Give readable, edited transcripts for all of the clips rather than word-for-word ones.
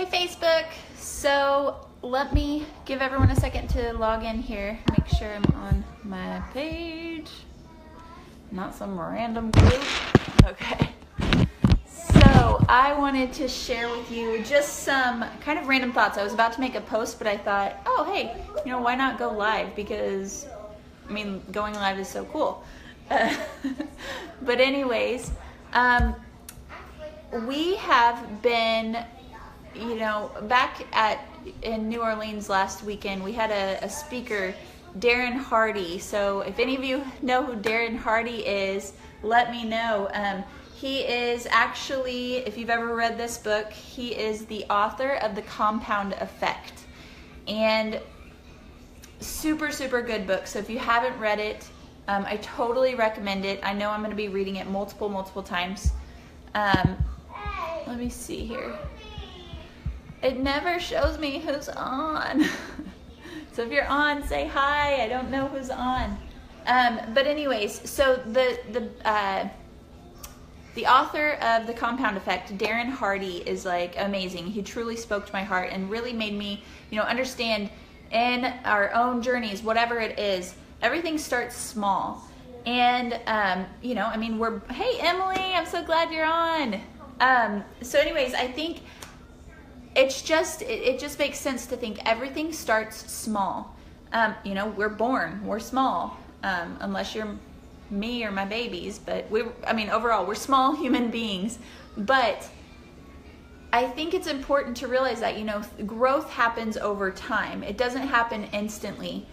Hey Facebook, so let me give everyone a second to log in here, make sure I'm on my page, not some random group. Okay, so I wanted to share with you just some kind of random thoughts. I was about to make a post, but I thought, oh hey, why not go live, because going live is so cool. But anyways, we have been back in New Orleans last weekend. We had a speaker, Darren Hardy. So if any of you know who Darren Hardy is, let me know. He is actually, if you've ever read this book, he is the author of The Compound Effect. And super, super good book. So if you haven't read it, I totally recommend it. I know I'm going to be reading it multiple times. Let me see here. It never shows me who's on. So if you're on, say hi. I don't know who's on. But anyways, so the author of The Compound Effect, Darren Hardy, is like amazing. He truly spoke to my heart and really made me, understand in our own journeys, whatever it is, everything starts small. And, hey Emily, I'm so glad you're on. So anyways, I think it just makes sense to think everything starts small. We're born, we're small, unless you're me or my babies, but overall, we're small human beings. But I think it's important to realize that, growth happens over time. It doesn't happen instantly.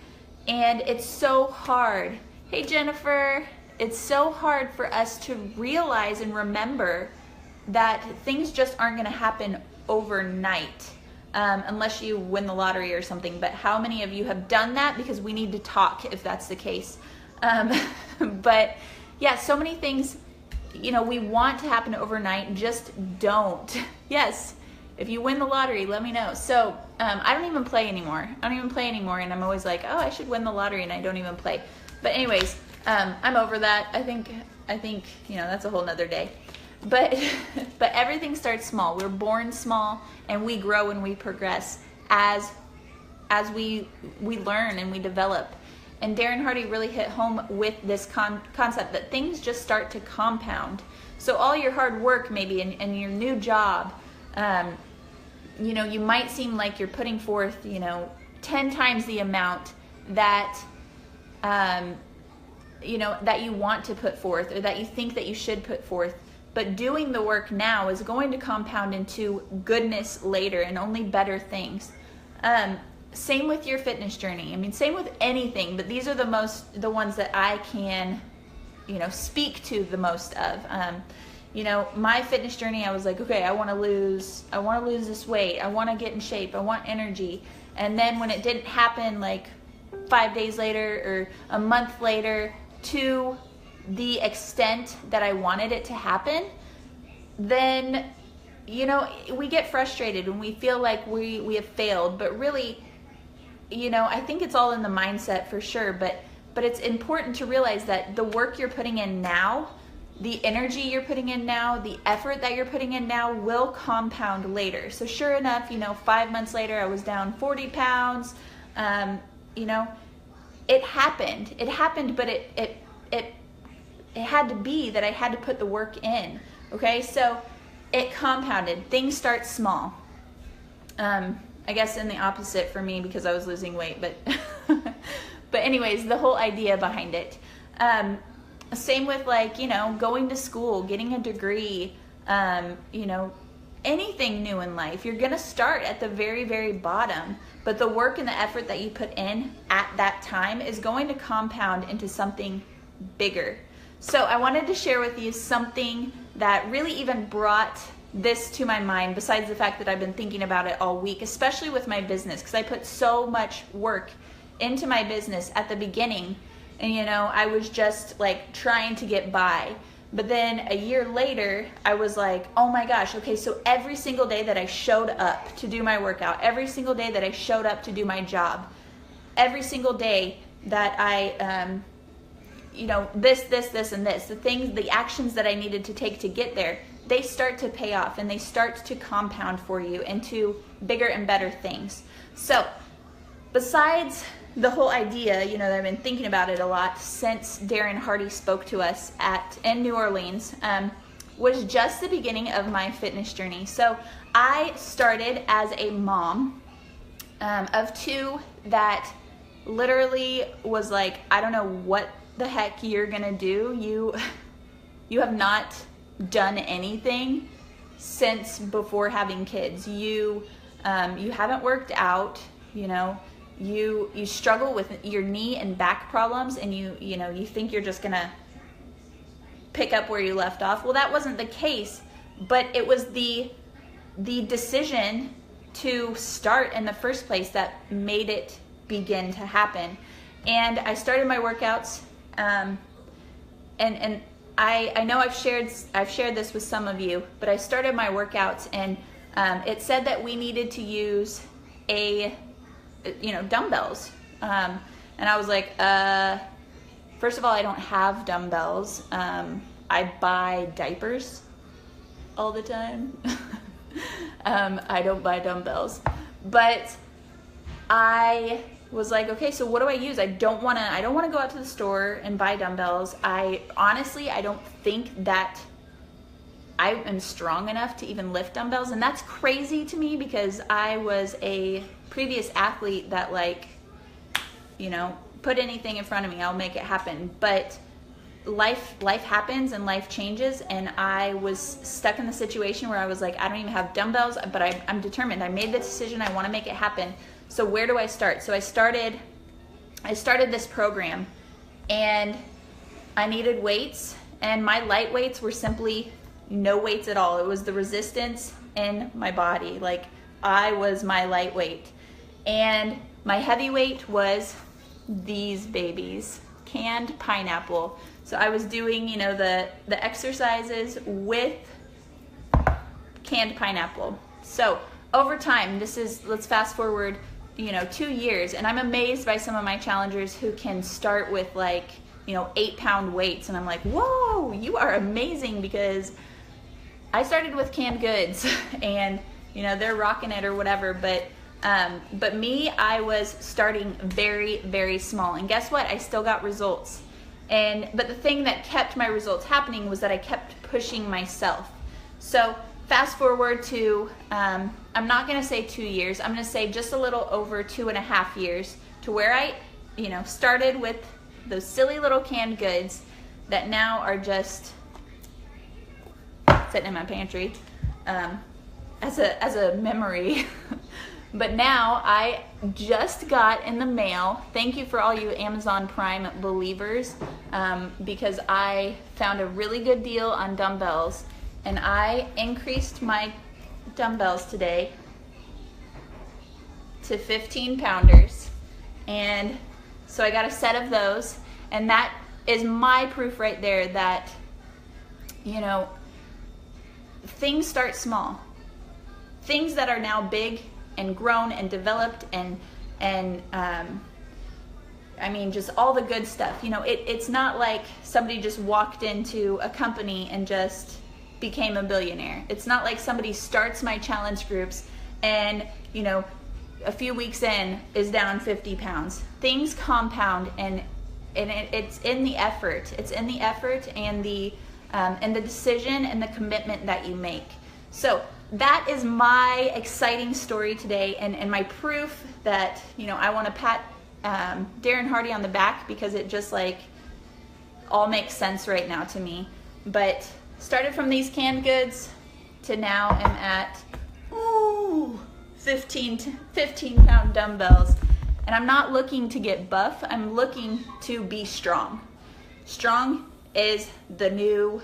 And it's so hard. Hey, Jennifer, it's so hard for us to realize and remember that things just aren't going to happen overnight, unless you win the lottery or something. But how many of you have done that? Because we need to talk if that's the case. But yeah, so many things, we want to happen overnight, just don't. Yes, if you win the lottery, let me know. So I don't even play anymore. And I'm always like, oh, I should win the lottery, and I don't even play. But anyways, I'm over that. I think that's a whole nother day. But everything starts small. We're born small, and we grow and we progress as we learn and we develop. And Darren Hardy really hit home with this concept that things just start to compound. So all your hard work maybe in your new job, you might seem like you're putting forth 10 times the amount that that you want to put forth, or that you think that you should put forth. But doing the work now is going to compound into goodness later, and only better things. Same with your fitness journey. Same with anything, but these are the ones that I can, speak to the most of. My fitness journey, I was like, okay, I want to lose this weight. I want to get in shape. I want energy. And then when it didn't happen, like 5 days later or a month later, to the extent that I wanted it to happen, then, we get frustrated and we feel like we have failed. But really, I think it's all in the mindset for sure. But it's important to realize that the work you're putting in now, the energy you're putting in now, the effort that you're putting in now will compound later. So sure enough, 5 months later, I was down 40 pounds. It happened, but it had to be that I had to put the work in. Okay, so it compounded. Things start small. I guess in the opposite for me, because I was losing weight, but but anyways, the whole idea behind it. Same with going to school, getting a degree, anything new in life. You're gonna start at the very, very bottom, but the work and the effort that you put in at that time is going to compound into something bigger. So I wanted to share with you something that really even brought this to my mind, besides the fact that I've been thinking about it all week, especially with my business, because I put so much work into my business at the beginning, and I was just like trying to get by. But then a year later, I was like, oh my gosh, okay, so every single day that I showed up to do my workout, every single day that I showed up to do my job, every single day that I this, and this, the things, the actions that I needed to take to get there, they start to pay off and they start to compound for you into bigger and better things. So besides the whole idea, you know, that I've been thinking about it a lot since Darren Hardy spoke to us in New Orleans, was just the beginning of my fitness journey. So I started as a mom of two that literally was like, I don't know what the heck you're gonna do. You have not done anything since before having kids. You haven't worked out, you know, you struggle with your knee and back problems, and you think you're just gonna pick up where you left off. Well, that wasn't the case, but it was the decision to start in the first place that made it begin to happen. And I started my workouts, and I know I've shared this with some of you, but I started my workouts, and it said that we needed to use dumbbells, and I was like, first of all, I don't have dumbbells. I buy diapers all the time. I don't buy dumbbells, but I was like, okay, so what do I use? I don't want to go out to the store and buy dumbbells. I don't think that I am strong enough to even lift dumbbells, and that's crazy to me because I was a previous athlete that, like, you know, put anything in front of me, I'll make it happen. But life happens and life changes, and I was stuck in the situation where I was like, I don't even have dumbbells, but I'm determined. I made the decision. I want to make it happen. So where do I start? So I started this program, and I needed weights, and my light weights were simply no weights at all. It was the resistance in my body. Like, I was my lightweight. And my heavyweight was these babies, canned pineapple. So I was doing, you know, the exercises with canned pineapple. So over time, let's fast forward, you know, 2 years, and I'm amazed by some of my challengers who can start with, like, you know, 8-pound weights, and I'm like, whoa, you are amazing, because I started with canned goods and, you know, they're rocking it or whatever, but me, I was starting very, very small, and guess what? I still got results. But the thing that kept my results happening was that I kept pushing myself. So fast forward to, I'm not gonna say 2 years, I'm gonna say just a little over 2.5 years, to where I, you know, started with those silly little canned goods that now are just sitting in my pantry as a memory. But now I just got in the mail, thank you for all you Amazon Prime believers, because I found a really good deal on dumbbells, and I increased my dumbbells today to 15 pounders. And so I got a set of those, and that is my proof right there that, you know, things start small. Things that are now big and grown and developed and I mean, just all the good stuff. You know, it's not like somebody just walked into a company and just became a billionaire. It's not like somebody starts my challenge groups and, you know, a few weeks in is down 50 pounds. Things compound, and it's in the effort. It's in the effort and the decision and the commitment that you make. So that is my exciting story today, and my proof that, you know, I want to pat Darren Hardy on the back, because it just, like, all makes sense right now to me. But started from these canned goods to now I'm at 15 pound dumbbells, and I'm not looking to get buff, I'm looking to be strong. Strong is the new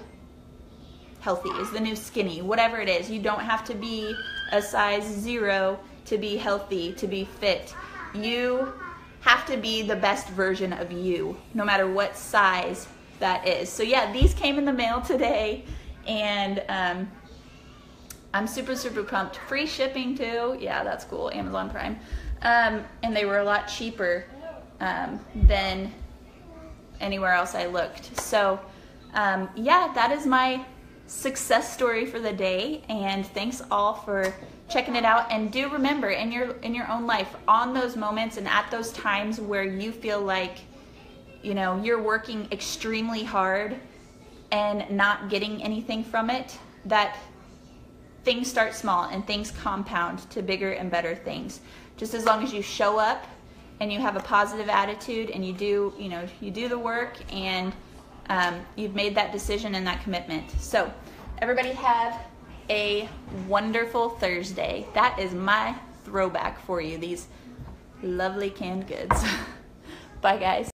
healthy, is the new skinny, whatever it is. You don't have to be a size 0 to be healthy, to be fit. You have to be the best version of you, no matter what size that is. So yeah, these came in the mail today, and I'm super, super pumped. Free shipping too. Yeah, that's cool, Amazon Prime. And they were a lot cheaper than anywhere else I looked. So yeah, that is my success story for the day, and thanks all for checking it out. And do remember, in your own life, on those moments and at those times where you feel like, you know, you're working extremely hard and not getting anything from it, that things start small and things compound to bigger and better things. Just as long as you show up and you have a positive attitude and you do the work, and you've made that decision and that commitment. So everybody have a wonderful Thursday. That is my throwback for you, these lovely canned goods. Bye guys.